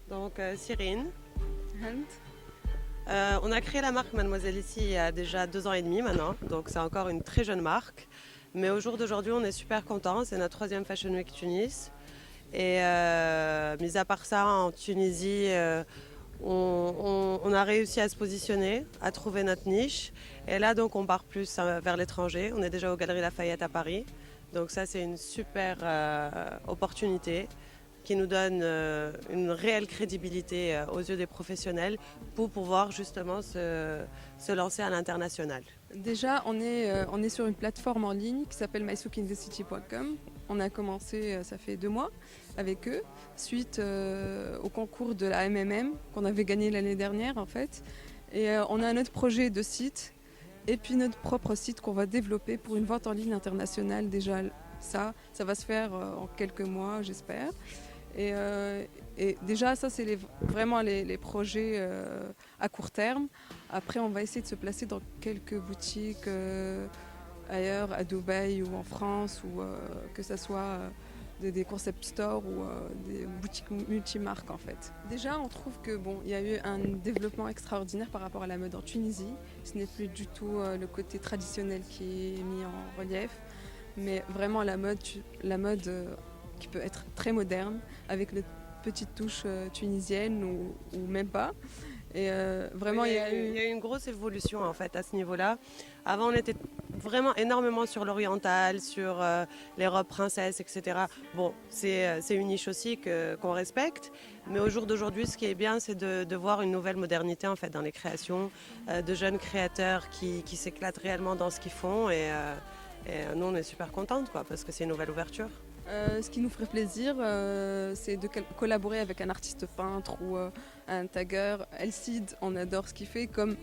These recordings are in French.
Donc Cyrine. Hunt. On a créé la marque Mademoiselle ici il y a déjà 2 ans et demi maintenant, donc c'est encore une très jeune marque. Mais au jour d'aujourd'hui, on est super contents. C'est notre troisième Fashion Week Tunis. Et mis à part ça, en Tunisie, on a réussi à se positionner, à trouver notre niche. Et là, donc, on part plus vers l'étranger. On est déjà aux Galeries Lafayette à Paris. Donc ça, c'est une super opportunité qui nous donne une réelle crédibilité aux yeux des professionnels pour pouvoir justement se lancer à l'international. Déjà, on est sur une plateforme en ligne qui s'appelle mysookindthecity.com. On a commencé, ça fait 2 mois, avec eux, suite au concours de la MMM qu'on avait gagné l'année dernière en fait. Et on a un autre projet de site et puis notre propre site qu'on va développer pour une vente en ligne internationale. Déjà, ça va se faire en quelques mois, j'espère. Et, euh, et déjà, ça, c'est vraiment les projets à court terme. Après, on va essayer de se placer dans quelques boutiques ailleurs, à Dubaï ou en France, ou que ce soit des concept stores ou des boutiques multimarques en fait. Déjà, on trouve que bon, il y a eu un développement extraordinaire par rapport à la mode en Tunisie. Ce n'est plus du tout le côté traditionnel qui est mis en relief, mais vraiment la mode qui peut être très moderne, avec une petite touche tunisienne ou même pas. Et vraiment, Oui, il y a il eu. y a eu une grosse évolution en fait à ce niveau-là. Avant, on était vraiment énormément sur l'oriental, sur les robes princesses, etc. Bon, c'est une niche aussi qu'on respecte, mais au jour d'aujourd'hui, ce qui est bien, c'est de voir une nouvelle modernité en fait dans les créations, de jeunes créateurs qui s'éclatent réellement dans ce qu'ils font et nous, on est super contentes quoi, parce que c'est une nouvelle ouverture. Ce qui nous ferait plaisir, c'est de collaborer avec un artiste peintre ou un tagueur. Elcid, on adore ce qu'il fait, comme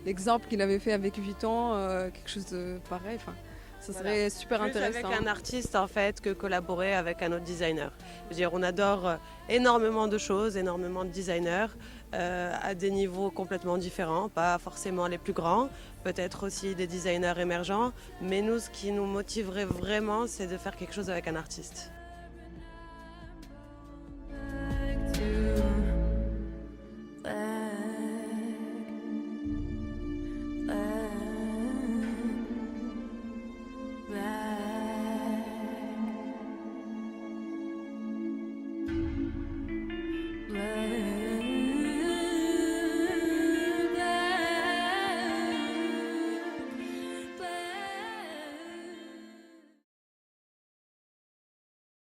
l'exemple qu'il avait fait avec Vuitton, quelque chose de pareil. Enfin, ça Voilà. serait super Plus avec intéressant. un artiste en fait que collaborer avec un autre designer. Je veux dire, on adore énormément de choses, énormément de designers à des niveaux complètement différents, pas forcément les plus grands, peut-être aussi des designers émergents, mais nous, ce qui nous motiverait vraiment, c'est de faire quelque chose avec un artiste.